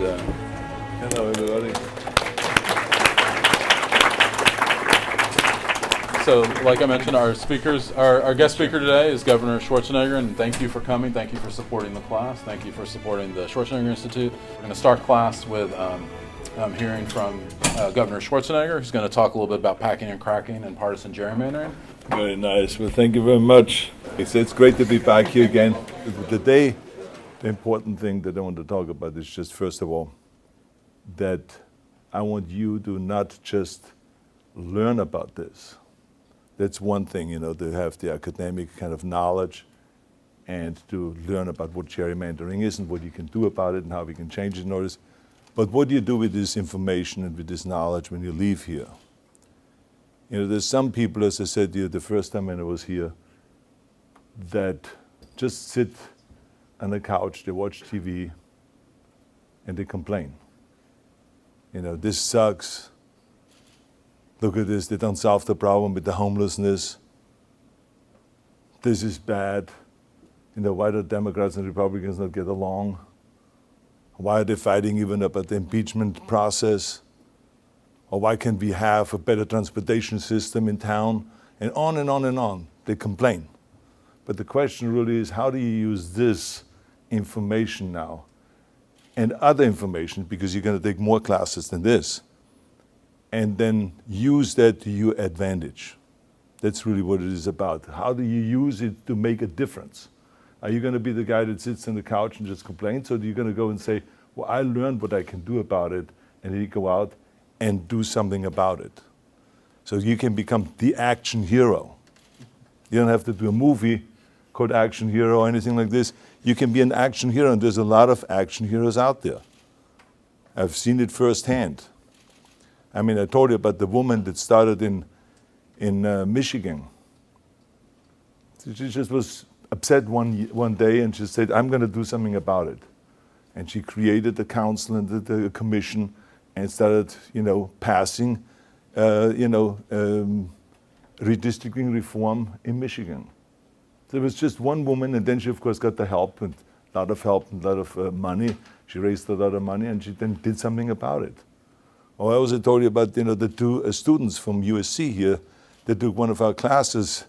hello everybody. So, like I mentioned, our guest speaker today is Governor Schwarzenegger, and thank you for coming. Thank you for supporting the class. Thank you for supporting the Schwarzenegger Institute. We're going to start class with hearing from Governor Schwarzenegger, who's going to talk a little bit about packing and cracking and partisan gerrymandering. Very nice. Well, thank you very much. It's great to be back here again. Today, the important thing that I want to talk about is just, first of all, that I want you to not just learn about this. That's one thing, to have the academic kind of knowledge and to learn about what gerrymandering is and what you can do about it and how we can change it and all this. But what do you do with this information and with this knowledge when you leave here? There's some people, as I said to you the first time when I was here, that just sit on the couch, they watch TV, and they complain. This sucks. Look at this, they don't solve the problem with the homelessness. This is bad. Why do Democrats and Republicans not get along? Why are they fighting even about the impeachment process? Or why can't we have a better transportation system in town? And on and on and on. They complain. But the question really is, how do you use this information now and other information, because you're going to take more classes than this, and then use that to your advantage? That's really what it is about. How do you use it to make a difference? Are you going to be the guy that sits on the couch and just complains, or are you going to go and say, well, I learned what I can do about it, and then you go out and do something about it? So you can become the action hero. You don't have to do a movie called Action Hero or anything like this. You can be an action hero, and there's a lot of action heroes out there. I've seen it firsthand. I told you about the woman that started in Michigan. She just was upset one day, and she said, I'm going to do something about it. And she created a council and the commission and started, passing, redistricting reform in Michigan. There was just one woman, and then she, of course, got the help, and a lot of help and a lot of money. She raised a lot of money, and she then did something about it. Oh, I also told you about, the two students from USC here that took one of our classes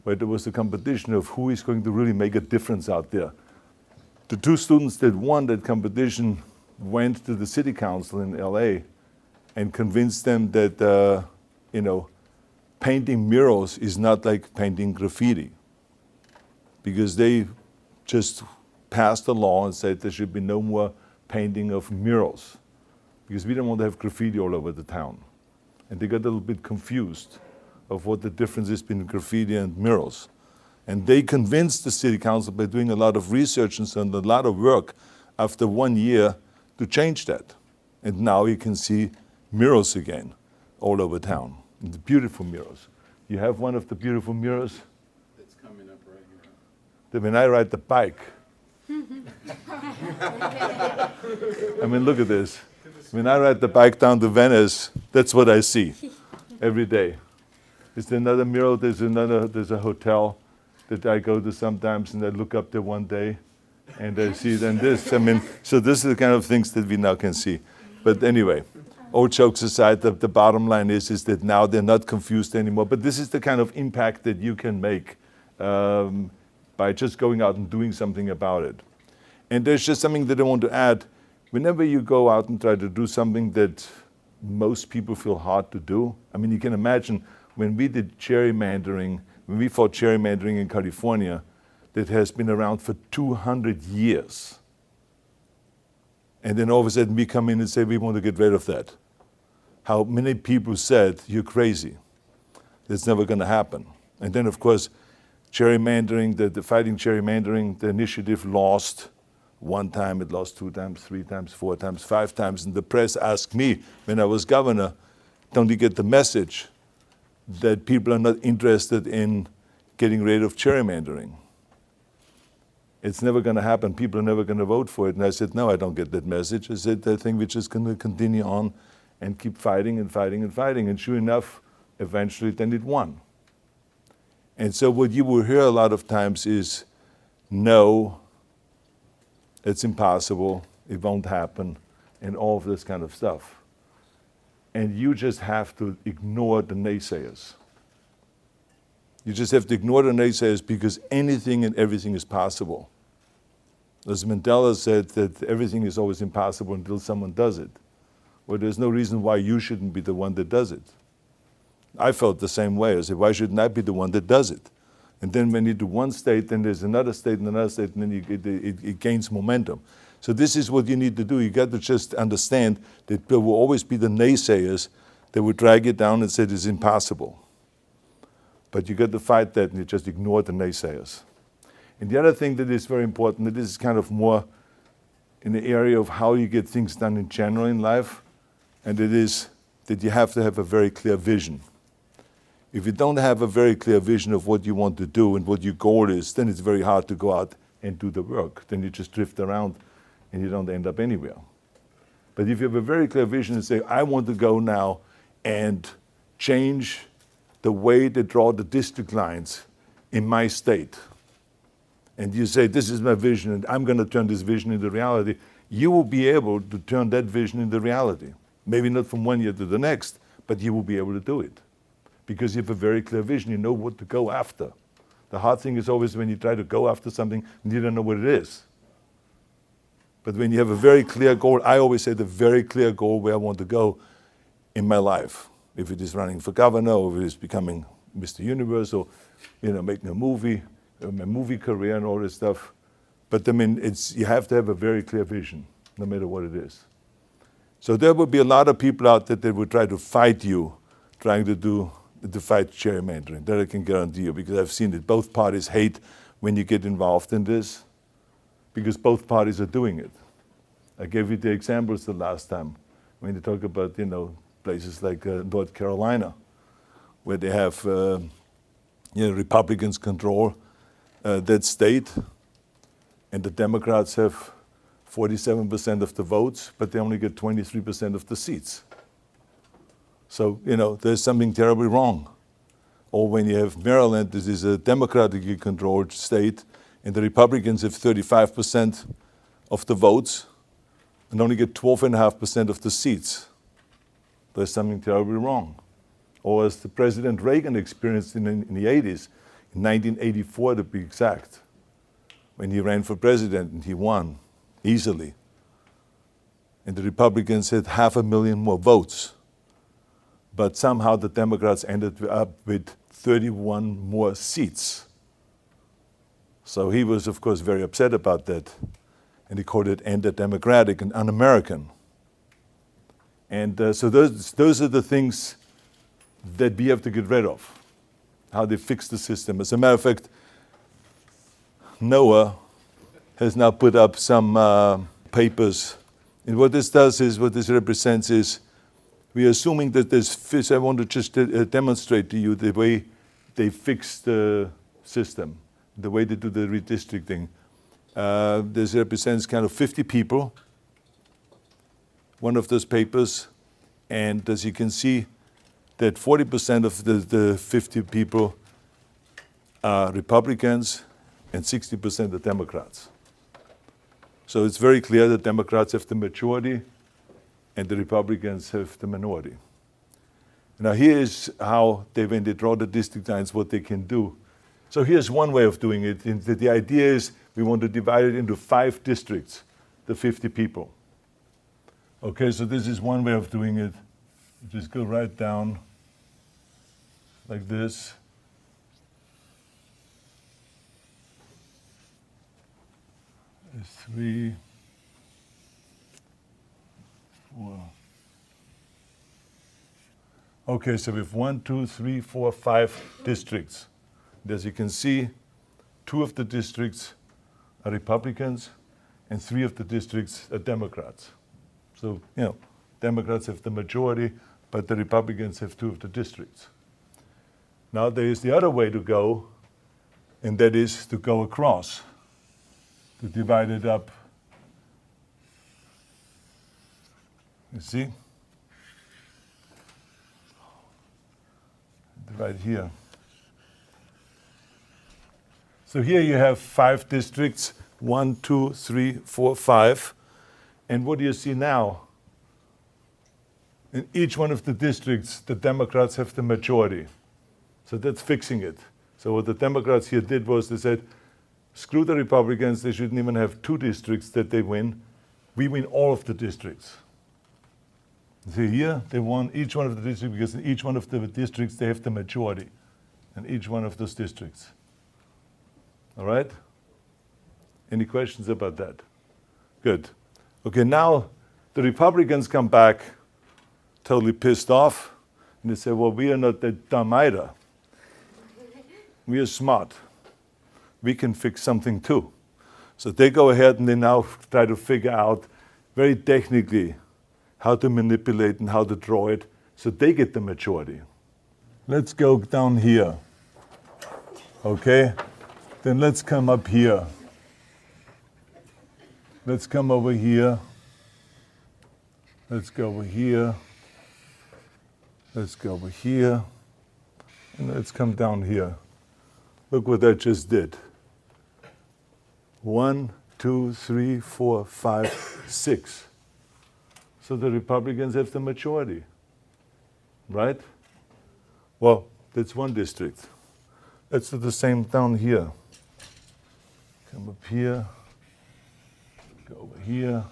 where there was a competition of who is going to really make a difference out there. The two students that won that competition went to the city council in LA and convinced them that, painting murals is not like painting graffiti, because they just passed a law and said there should be no more painting of murals, because we don't want to have graffiti all over the town. And they got a little bit confused of what the difference is between graffiti and murals. And they convinced the city council by doing a lot of research and so on, a lot of work after 1 year to change that. And now you can see murals again all over town. And the beautiful murals. You have one of the beautiful murals? It's coming up right here. That when I ride the bike, look at this. When I ride the bike down to Venice, that's what I see every day. Is there another mural? There's a hotel that I go to sometimes, and I look up there one day, and I see then this. So this is the kind of things that we now can see. But anyway, all jokes aside, the bottom line is that now they're not confused anymore. But this is the kind of impact that you can make by just going out and doing something about it. And there's just something that I want to add. Whenever you go out and try to do something that most people feel hard to do, you can imagine when we did gerrymandering, when we fought gerrymandering in California, that has been around for 200 years. And then all of a sudden we come in and say we want to get rid of that. How many people said, you're crazy. That's never going to happen. And then, of course, gerrymandering, the fighting gerrymandering, the initiative lost. One time, it lost 2 times, 3 times, 4 times, 5 times. And the press asked me when I was governor, don't you get the message that people are not interested in getting rid of gerrymandering? It's never going to happen. People are never going to vote for it. And I said, no, I don't get that message. I said, I think we're just going to continue on and keep fighting and fighting and fighting. And sure enough, eventually then it won. And so what you will hear a lot of times is, no, it's impossible. it won't happen, and all of this kind of stuff. And you just have to ignore the naysayers. You just have to ignore the naysayers because anything and everything is possible. As Mandela said, that everything is always impossible until someone does it. Well, there's no reason why you shouldn't be the one that does it. I felt the same way. I said, why shouldn't I be the one that does it? And then when you do one state, then there's another state and another state, and then it gains momentum. So this is what you need to do. You got to just understand that there will always be the naysayers that will drag you down and say it's impossible. But you got to fight that, and you just ignore the naysayers. And the other thing that is very important, that this is kind of more in the area of how you get things done in general in life, and it is that you have to have a very clear vision. If you don't have a very clear vision of what you want to do and what your goal is, then it's very hard to go out and do the work. Then you just drift around and you don't end up anywhere. But if you have a very clear vision and say, I want to go now and change the way they draw the district lines in my state, and you say, this is my vision and I'm going to turn this vision into reality, you will be able to turn that vision into reality. Maybe not from one year to the next, but you will be able to do it. Because you have a very clear vision, you know what to go after. The hard thing is always when you try to go after something and you don't know what it is. But when you have a very clear goal, I always say the very clear goal where I want to go in my life. If it is running for governor, or if it is becoming Mr. Universe, or making a movie, my movie career and all this stuff. But I mean, you have to have a very clear vision, no matter what it is. So there will be a lot of people out there that will try to fight you, trying to fight gerrymandering. That I can guarantee you, because I've seen it. Both parties hate when you get involved in this, because both parties are doing it. I gave you the examples the last time when you talk about places like North Carolina, where they have Republicans control that state, and the Democrats have 47% of the votes, but they only get 23% of the seats. So, there's something terribly wrong. Or when you have Maryland, this is a democratically controlled state, and the Republicans have 35% of the votes and only get 12.5% of the seats. There's something terribly wrong. Or as the President Reagan experienced in the 80s, in 1984 to be exact, when he ran for president and he won easily. And the Republicans had 500,000 more votes. But somehow the Democrats ended up with 31 more seats. So he was, of course, very upset about that. And he called it anti-democratic and un-American. And so those are the things that we have to get rid of, how they fix the system. As a matter of fact, NOAA has now put up some papers. And what this does is, what this represents is, we are assuming that there's fish. I want to just demonstrate to you the way they fix the system, the way they do the redistricting. This represents kind of 50 people, one of those papers, and as you can see, that 40% of the 50 people are Republicans and 60% are Democrats. So it's very clear that Democrats have the majority and the Republicans have the minority. Now here's how when they draw the district lines, what they can do. So here's one way of doing it. The idea is we want to divide it into 5 districts, the 50 people. Okay, so this is one way of doing it. You just go right down like this. There's 3, 4. Okay, so we have 1, 2, 3, 4, 5 districts. And as you can see, 2 of the districts are Republicans and 3 of the districts are Democrats. So, Democrats have the majority, but the Republicans have 2 of the districts. Now there is the other way to go, and that is to go across, to divide it up. You see? Right here. So here you have 5 districts, 1, 2, 3, 4, 5. And what do you see now? In each one of the districts, the Democrats have the majority. So that's fixing it. So what the Democrats here did was they said, screw the Republicans, they shouldn't even have 2 districts that they win. We win all of the districts. See here, they won each one of the districts because in each one of the districts they have the majority in each one of those districts. All right? Any questions about that? Good. Okay, now the Republicans come back totally pissed off and they say, well, we are not that dumb either. We are smart. We can fix something too. So they go ahead and they now try to figure out very technically how to manipulate and how to draw it so they get the majority. Let's go down here. Okay? Then let's come up here. Let's come over here. Let's go over here. Let's go over here. And let's come down here. Look what I just did. 1, 2, 3, 4, 5, 6. So the Republicans have the majority, right? Well, that's one district. Let's do the same down here. Come up here, go over here.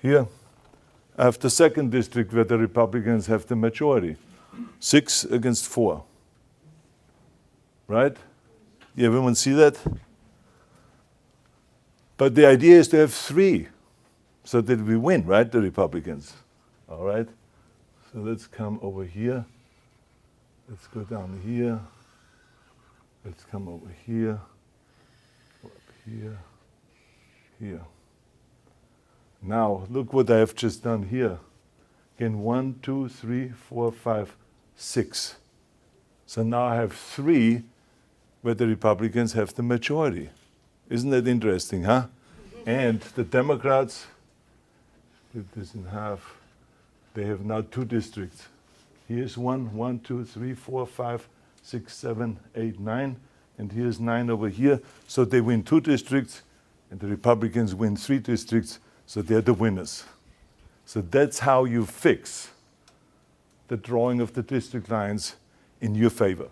Here, I have the second district where the Republicans have the majority. 6 against 4. Right? Yeah, everyone see that? But the idea is to have 3 so that we win, right, the Republicans. All right? So let's come over here. Let's go down here. Let's come over here. Go up here. Here. Now, look what I have just done here. Again, 1, 2, 3, 4, 5, 6. So now I have 3 where the Republicans have the majority. Isn't that interesting, huh? And the Democrats, split this in half, they have now 2 districts. Here's 1, 2, 3, 4, 5, 6, 7, 8, 9, and here's 9 over here. So they win 2 districts, and the Republicans win 3 districts, so they're the winners. So that's how you fix the drawing of the district lines in your favor.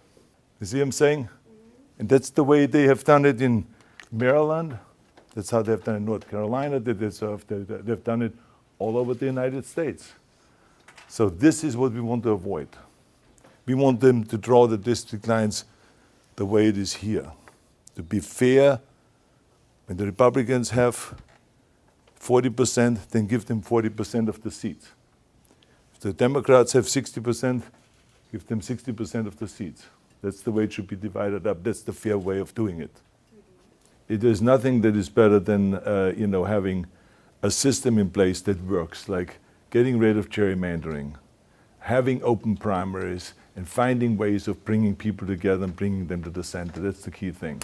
You see what I'm saying? And that's the way they have done it in Maryland. That's how they've done it in North Carolina. They've done it all over the United States. So this is what we want to avoid. We want them to draw the district lines the way it is here. To be fair, when the Republicans have 40%, then give them 40% of the seats. If the Democrats have 60%, give them 60% of the seats. That's the way it should be divided up. That's the fair way of doing it. There's nothing that is better than having a system in place that works, like getting rid of gerrymandering, having open primaries, and finding ways of bringing people together and bringing them to the center. That's the key thing.